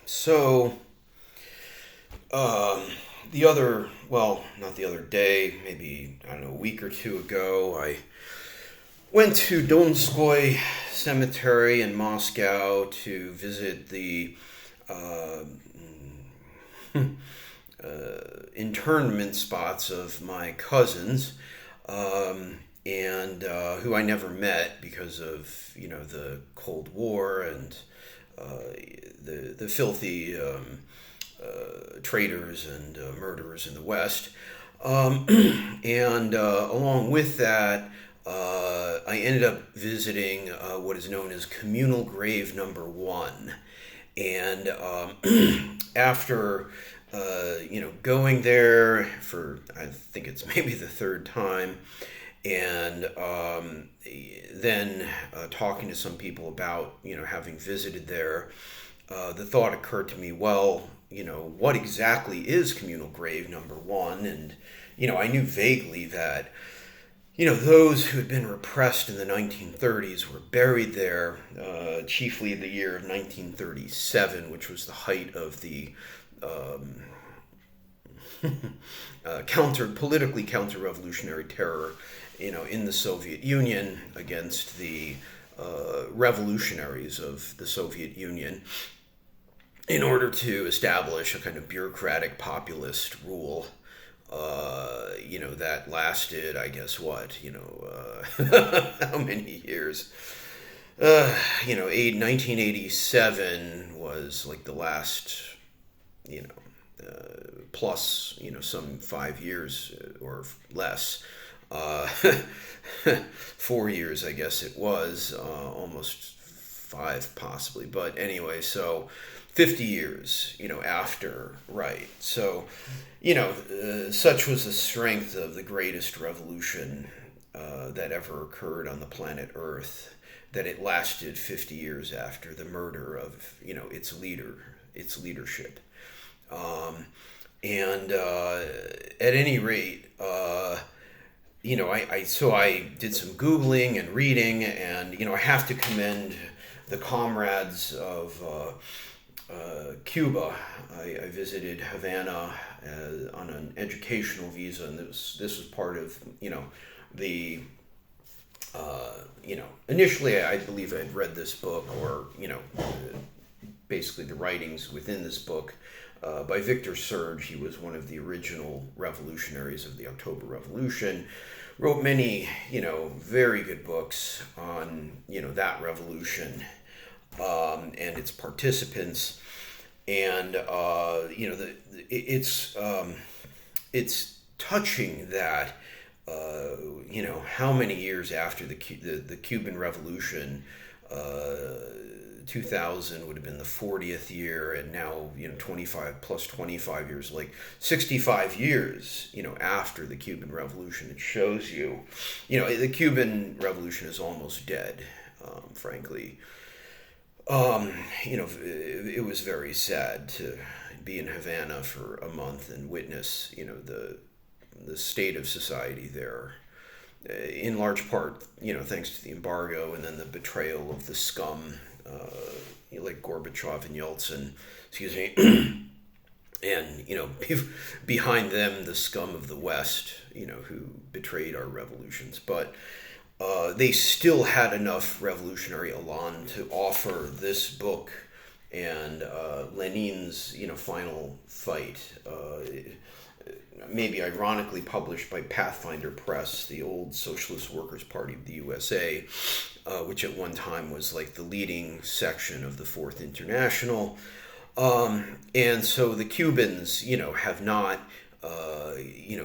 So, um, not the other day, maybe, I don't know, a week or two ago, I went to Donskoy Cemetery in Moscow to visit the uh, internment spots of my cousins, and who I never met because of the Cold War and the filthy traitors and murderers in the West. Um, and along with that, I ended up visiting what is known as Communal Grave Number One. And after going there for, I think it's maybe the third time, and then talking to some people about having visited there, the thought occurred to me, well, what exactly is Communal Grave Number One? And I knew vaguely that those who had been repressed in the 1930s were buried there, chiefly in the year of 1937, which was the height of the um, politically counter-revolutionary terror, in the Soviet Union against the revolutionaries of the Soviet Union, in order to establish a kind of bureaucratic populist rule. That lasted, I guess, how many years? 1987 was like the last, plus, some 5 years or less. Uh, 4 years, I guess it was, almost five possibly. But anyway, so 50 years, after, right. So, such was the strength of the greatest revolution that ever occurred on the planet Earth, that it lasted 50 years after the murder of, its leadership. And at any rate, I did some Googling and reading, and, I have to commend the comrades of Cuba. I visited Havana on an educational visa, and this was part of the initially I believe I had read this book, or basically the writings within this book by Victor Serge. He was one of the original revolutionaries of the October Revolution. Wrote many very good books on that revolution and its participants, and it's touching that how many years after the Cuban Revolution, 2000 would have been the 40th year, and now 25 plus 25 years, like 65 years after the Cuban Revolution. It shows you the Cuban Revolution is almost dead, frankly. It was very sad to be in Havana for a month and witness, the state of society there. In large part, thanks to the embargo, and then the betrayal of the scum, like Gorbachev and Yeltsin, excuse me, and behind them the scum of the West, who betrayed our revolutions. But they still had enough revolutionary elan to offer this book and Lenin's final fight, maybe ironically published by Pathfinder Press, the old Socialist Workers' Party of the USA, which at one time was like the leading section of the Fourth International. And so the Cubans, have not,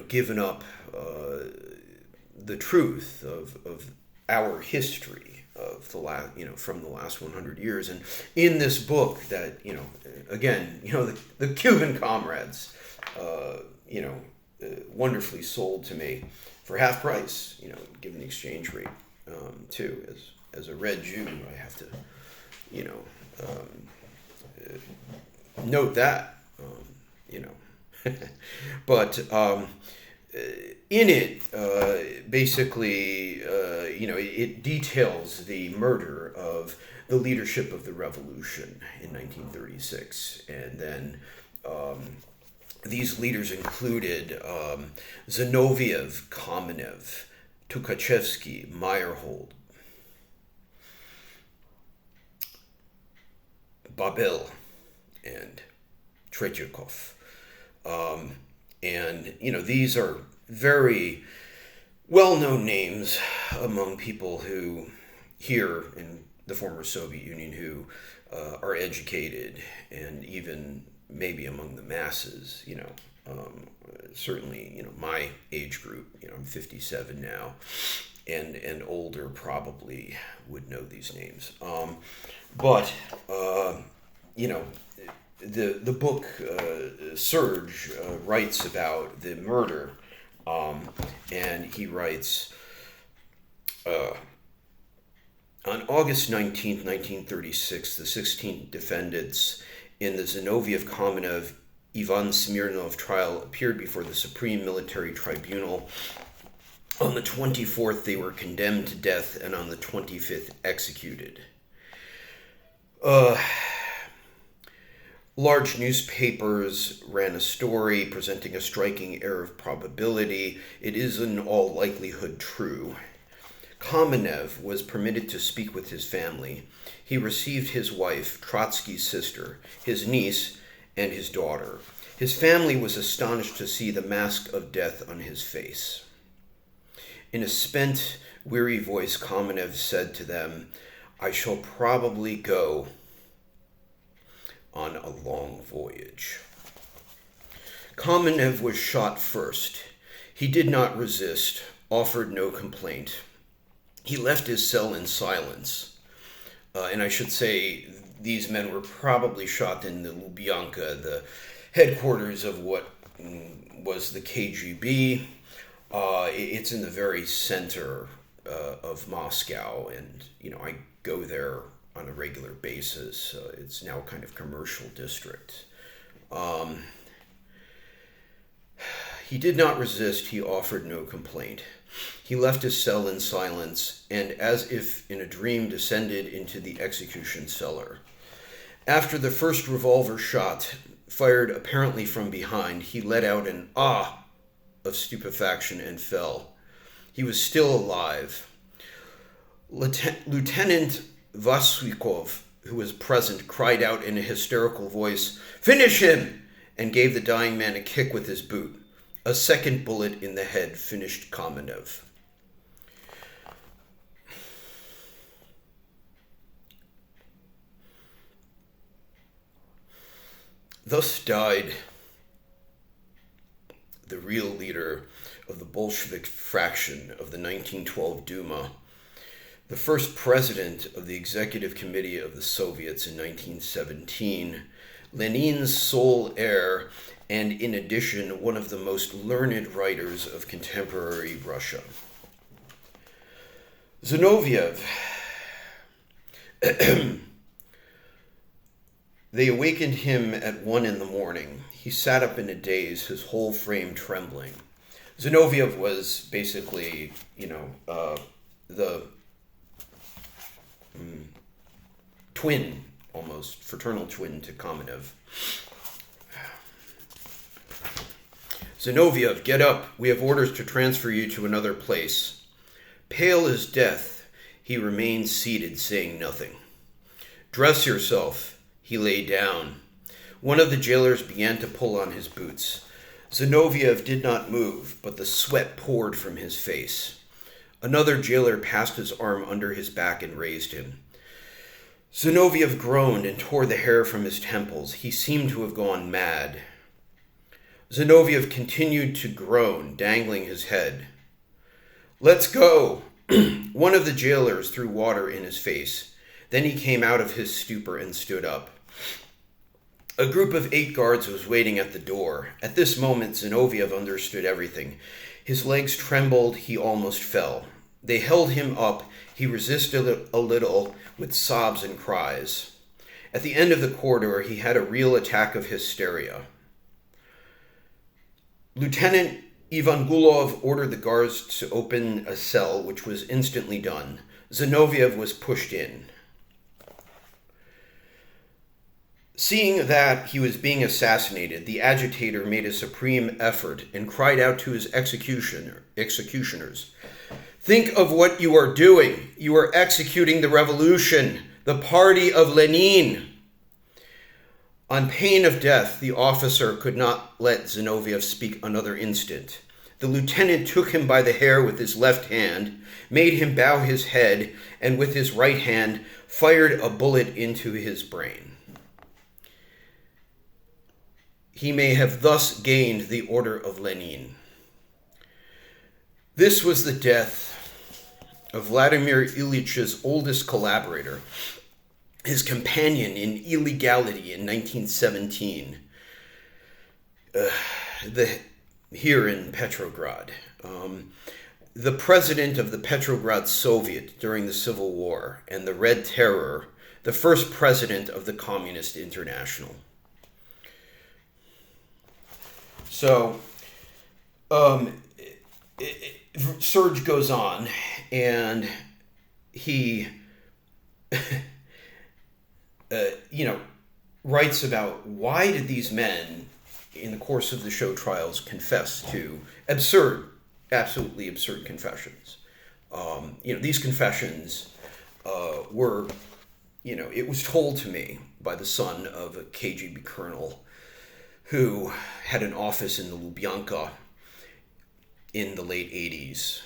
given up the truth of our history of the last, from the last 100 years. And in this book that, again, the Cuban comrades, wonderfully sold to me for half price, given the exchange rate, too. As a red Jew, I have to, note that, But in it, basically, it details the murder of the leadership of the revolution in 1936. And then these leaders included Zinoviev, Kamenev, Tukhachevsky, Meyerhold, Babel, and Tretyakov. And these are very well-known names among people who here in the former Soviet Union who are educated, and even maybe among the masses, certainly, my age group, I'm 57 now, and older probably would know these names. But the book, Serge, writes about the murder, and he writes, on August 19th, 1936, the 16 defendants in the Zinoviev, Kamenev, Ivan Smirnov trial appeared before the Supreme Military Tribunal. On the 24th, they were condemned to death, and on the 25th, executed. Large newspapers ran a story presenting a striking air of probability. It is in all likelihood true. Kamenev was permitted to speak with his family. He received his wife, Trotsky's sister, his niece, and his daughter. His family was astonished to see the mask of death on his face. In a spent, weary voice, Kamenev said to them, "I shall probably go on a long voyage." Kamenev was shot first. He did not resist, offered no complaint. He left his cell in silence. And I should say, these men were probably shot in the Lubyanka, the headquarters of what was the KGB. It's in the very center of Moscow, and I go there on a regular basis. It's now a kind of commercial district. He did not resist. He offered no complaint. He left his cell in silence, and as if in a dream descended into the execution cellar. After the first revolver shot, fired apparently from behind, he let out an "ah" of stupefaction and fell. He was still alive. Lieutenant Vasvikov, who was present, cried out in a hysterical voice, "Finish him!" and gave the dying man a kick with his boot. A second bullet in the head finished Kamenev. Thus died the real leader of the Bolshevik fraction of the 1912 Duma, the first president of the Executive Committee of the Soviets in 1917, Lenin's sole heir, and in addition, one of the most learned writers of contemporary Russia. Zinoviev. They awakened him at 1 a.m. He sat up in a daze, his whole frame trembling. Zinoviev was basically, the twin, almost, fraternal twin to Kamenev. "Zinoviev, get up. We have orders to transfer you to another place." Pale as death, he remained seated, saying nothing. "Dress yourself." He lay down. One of the jailers began to pull on his boots. Zinoviev did not move, but the sweat poured from his face. Another jailer passed his arm under his back and raised him. Zinoviev groaned and tore the hair from his temples. He seemed to have gone mad. Zinoviev continued to groan, dangling his head. "Let's go!" One of the jailers threw water in his face. Then he came out of his stupor and stood up. A group of 8 guards was waiting at the door. At this moment, Zinoviev understood everything. His legs trembled. He almost fell. They held him up. He resisted a little with sobs and cries. At the end of the corridor, he had a real attack of hysteria. Lieutenant Ivan Gulov ordered the guards to open a cell, which was instantly done. Zinoviev was pushed in. Seeing that he was being assassinated, the agitator made a supreme effort and cried out to his executioners, "Think of what you are doing. You are executing the revolution, the party of Lenin." On pain of death, the officer could not let Zinoviev speak another instant. The lieutenant took him by the hair with his left hand, made him bow his head, and with his right hand fired a bullet into his brain. He may have thus gained the Order of Lenin. This was the death of Vladimir Ilyitch's oldest collaborator, his companion in illegality in 1917, here in Petrograd. The president of the Petrograd Soviet during the Civil War and the Red Terror, the first president of the Communist International. So, Serge goes on, and he, writes about why did these men, in the course of the show trials, confess to absolutely absurd confessions. These confessions were, it was told to me by the son of a KGB colonel who had an office in the Lubyanka in the late 80s,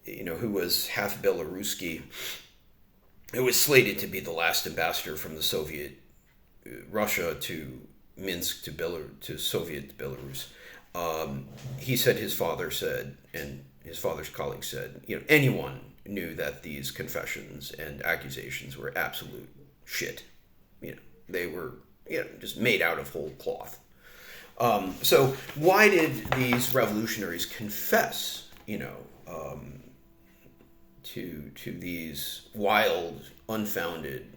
who was half Belaruski, who was slated to be the last ambassador from the Soviet Russia to Minsk to Soviet Belarus. He said his father said, and his father's colleagues said, anyone knew that these confessions and accusations were absolute shit. They were just made out of whole cloth. So why did these revolutionaries confess, to these wild, unfounded,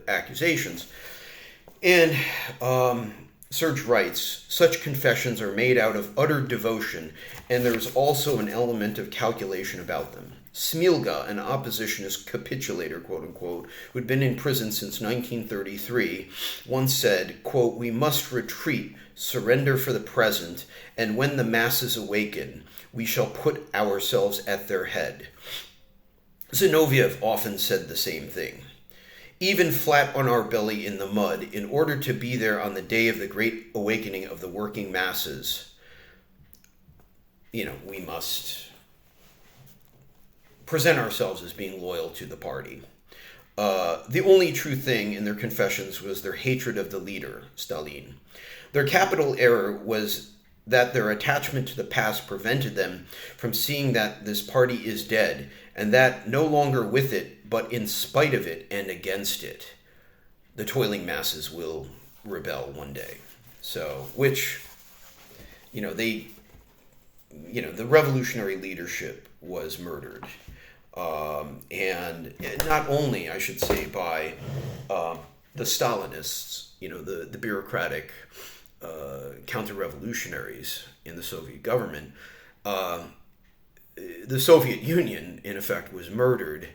accusations? And Serge writes, such confessions are made out of utter devotion, and there's also an element of calculation about them. Smilga, an oppositionist capitulator, quote-unquote, who'd been in prison since 1933, once said, quote, "We must retreat, surrender for the present, and when the masses awaken, we shall put ourselves at their head." Zinoviev often said the same thing. Even flat on our belly in the mud, in order to be there on the day of the great awakening of the working masses, we must present ourselves as being loyal to the party. The only true thing in their confessions was their hatred of the leader, Stalin. Their capital error was that their attachment to the past prevented them from seeing that this party is dead, and that no longer with it, but in spite of it and against it, the toiling masses will rebel one day. So, which, the revolutionary leadership was murdered. And not only, I should say, by the Stalinists, the bureaucratic counter-revolutionaries in the Soviet government. The Soviet Union, in effect, was murdered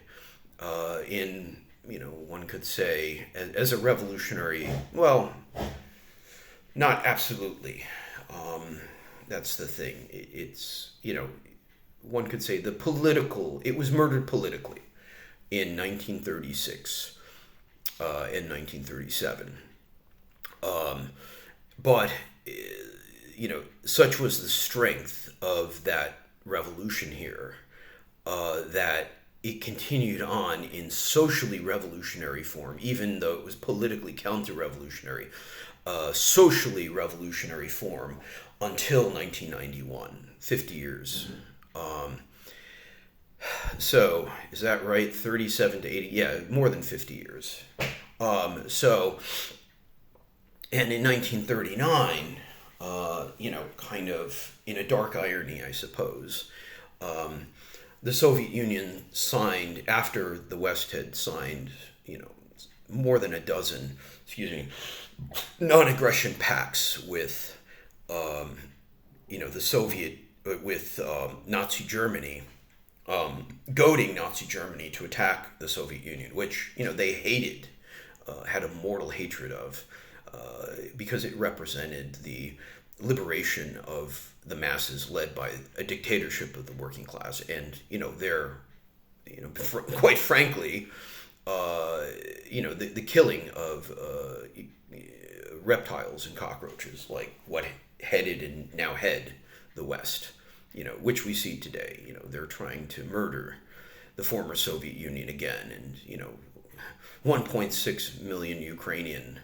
in, one could say, as a revolutionary, well, not absolutely. That's the thing. It's, one could say it was murdered politically in 1936 and 1937. But, such was the strength of that revolution here that it continued on in socially revolutionary form, even though it was politically counter-revolutionary, socially revolutionary form until 1991, 50 years. So, is that right? 37 to 80? Yeah, more than 50 years. And in 1939, kind of in a dark irony, I suppose, the Soviet Union signed, after the West had signed, more than a dozen, non-aggression pacts with the Soviet with Nazi Germany, goading Nazi Germany to attack the Soviet Union, which they hated, had a mortal hatred of, because it represented the liberation of the masses led by a dictatorship of the working class, and they're quite frankly, the killing of reptiles and cockroaches, like what headed and now head the West, which we see today. They're trying to murder the former Soviet Union again, and 1.6 million Ukrainian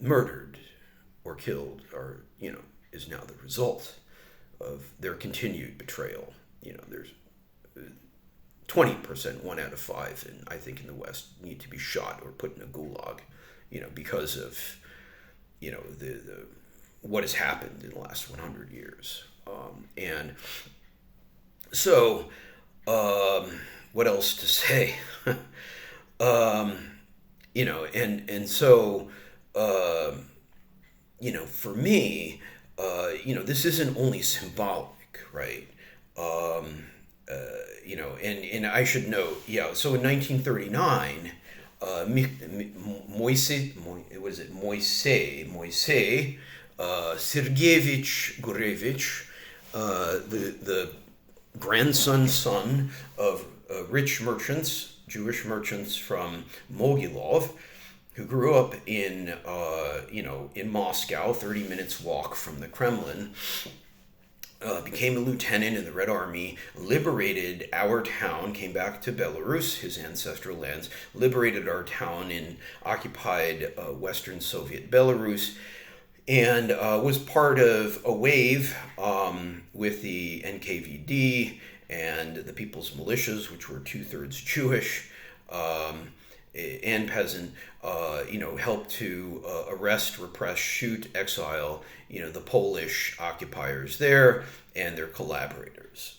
murdered or killed are is now the result of their continued betrayal. There's 20%, 1 out of 5, and I think in the West need to be shot or put in a gulag, because of the what has happened in the last 100 years. And so, what else to say? And so, for me, this isn't only symbolic, right? And I should note, so in 1939, Moisey Sergeyevich Gurevich, the son of rich merchants, Jewish merchants from Mogilov, who grew up in Moscow, 30 minutes walk from the Kremlin, became a lieutenant in the Red Army, liberated our town, came back to Belarus, his ancestral lands, liberated our town in occupied Western Soviet Belarus, and was part of a wave with the NKVD and the People's Militias, which were 2/3 Jewish and peasant, helped to arrest, repress, shoot, exile, the Polish occupiers there and their collaborators.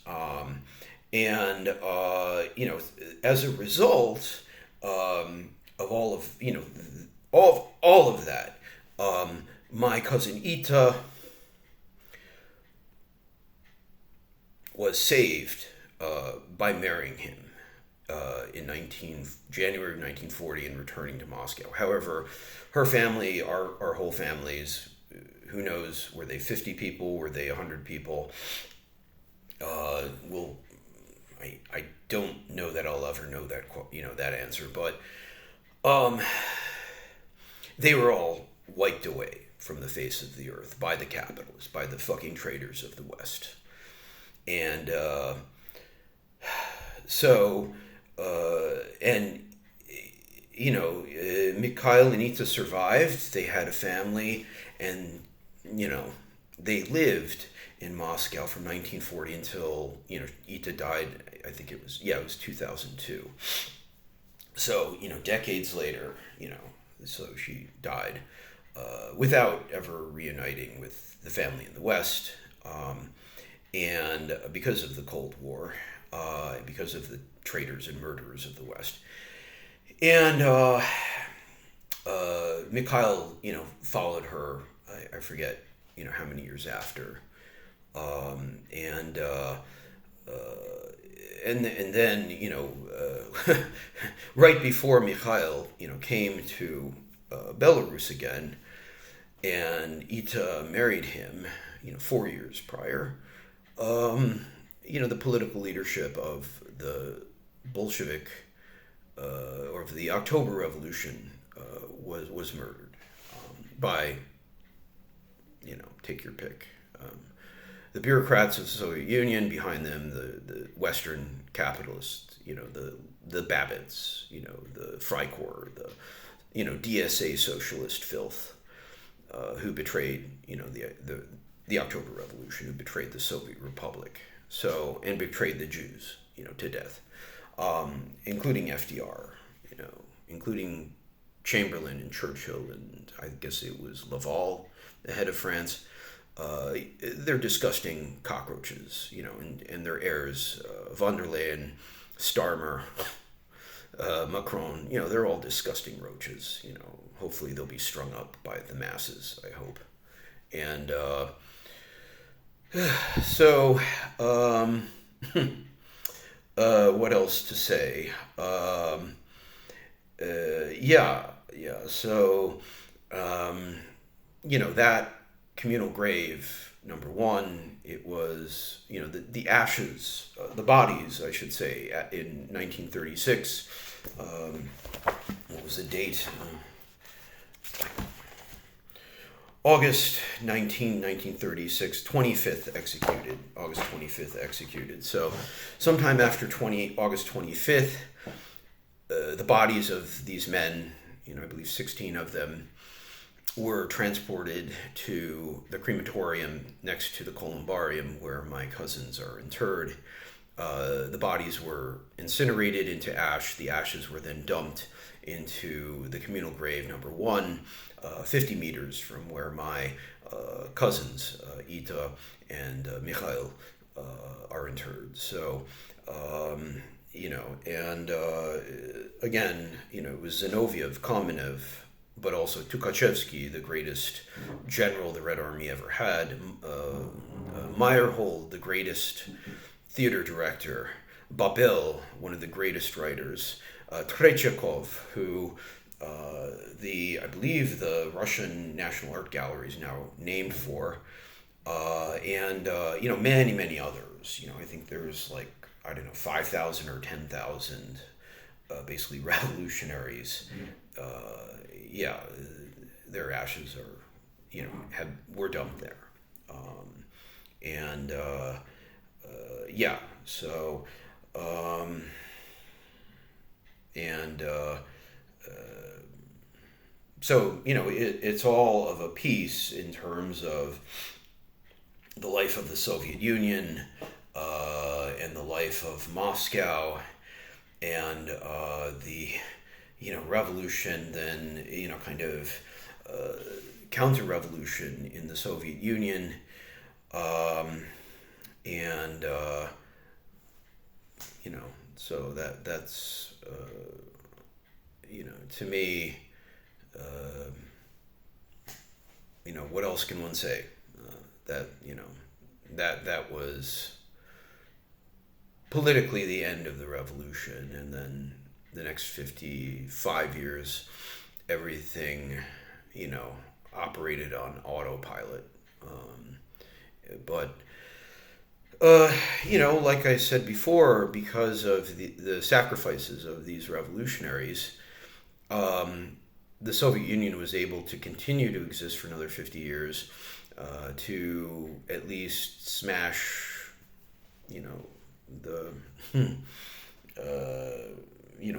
As a result of all of that, my cousin Ita was saved by marrying him in January of 1940 and returning to Moscow. However, her family, our whole families, who knows, were they 50 people, were they 100 people? I don't know that I'll ever know that that answer, but they were all wiped away from the face of the earth by the capitalists, by the fucking traitors of the West. And Mikhail and Ita survived. They had a family, and they lived in Moscow from 1940 until Ita died. I think it was 2002. So decades later, so she died without ever reuniting with the family in the West, and because of the Cold War, because of the traitors and murderers of the West. And Mikhail, followed her. I forget, how many years after. And then, right before Mikhail, came to Belarus again, and Ita married him, 4 years prior. The political leadership of the Bolshevik or of the October Revolution was murdered by, take your pick. The bureaucrats of the Soviet Union, behind them the Western capitalists, the Babits, the Freikorps, the DSA socialist filth, who betrayed the October Revolution, who betrayed the Soviet Republic, and betrayed the Jews, to death, including FDR, including Chamberlain and Churchill, and I guess it was Laval, the head of France. They're disgusting cockroaches, and their heirs, von der Leyen, Starmer, Macron, they're all disgusting roaches. Hopefully they'll be strung up by the masses, I hope. And So, um, what else to say? Yeah. So, um, that communal grave, number one, it was, the ashes, the bodies, I should say, in 1936. Um, what was the date? August 1936, 25th executed. August 25th executed. So, sometime after August 25th, the bodies of these men, I believe 16 of them, were transported to the crematorium next to the columbarium where my cousins are interred. The bodies were incinerated into ash. The ashes were then dumped into the communal grave number one, 50 meters from where my cousins, Ita and Mikhail, are interred. So, and again, it was Zinoviev, Kamenev, but also Tukhachevsky, the greatest general the Red Army ever had, Meyerhold, the greatest theater director, Babel, one of the greatest writers, Tretyakov, who I believe the Russian National Art Gallery is now named for, and many, many others. I think there's like, I don't know, 5,000 or 10,000 basically revolutionaries. Yeah, their ashes are, were dumped there. And yeah, so, and so, it's all of a piece in terms of the life of the Soviet Union and the life of Moscow and the revolution, then kind of counter-revolution in the Soviet Union, and so that's to me, what else can one say? That was politically the end of the revolution, and then the next 55 years, everything, operated on autopilot. But, like I said before, because of the sacrifices of these revolutionaries, the Soviet Union was able to continue to exist for another 50 years, to at least smash, the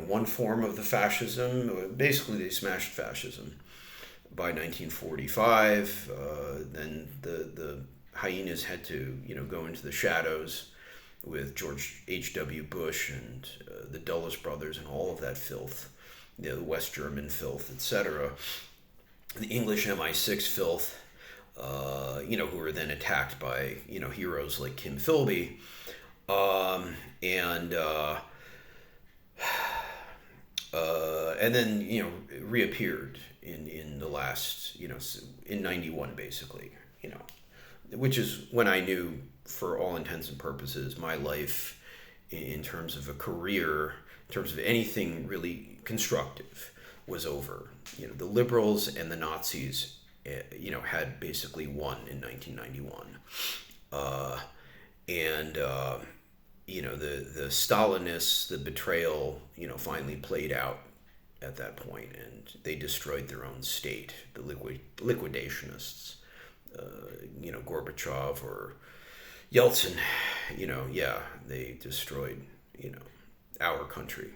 one form of the fascism. Basically, they smashed fascism by 1945. Then the hyenas had to go into the shadows with George H.W. Bush and the Dulles brothers and all of that filth, the West German filth, etc. The English MI6 filth, who were then attacked by heroes like Kim Philby. And then reappeared in the last in 91 basically, which is when I knew, for all intents and purposes, my life in terms of a career, in terms of anything really constructive, was over. The liberals and the Nazis had basically won in 1991, and the Stalinists, the betrayal, finally played out at that point, and they destroyed their own state. The liquidationists, Gorbachev or Yeltsin, they destroyed, our country,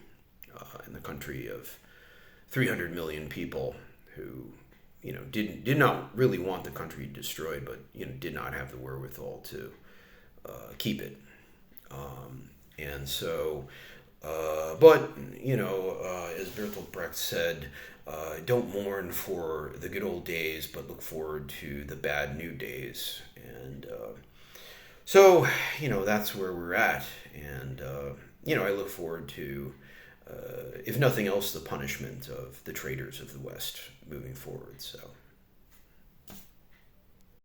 and the country of 300 million people who, did not really want the country destroyed, but did not have the wherewithal to keep it. And so, but, as Bertolt Brecht said, don't mourn for the good old days, but look forward to the bad new days. And so, that's where we're at. And, I look forward to, if nothing else, the punishment of the traitors of the West moving forward. So.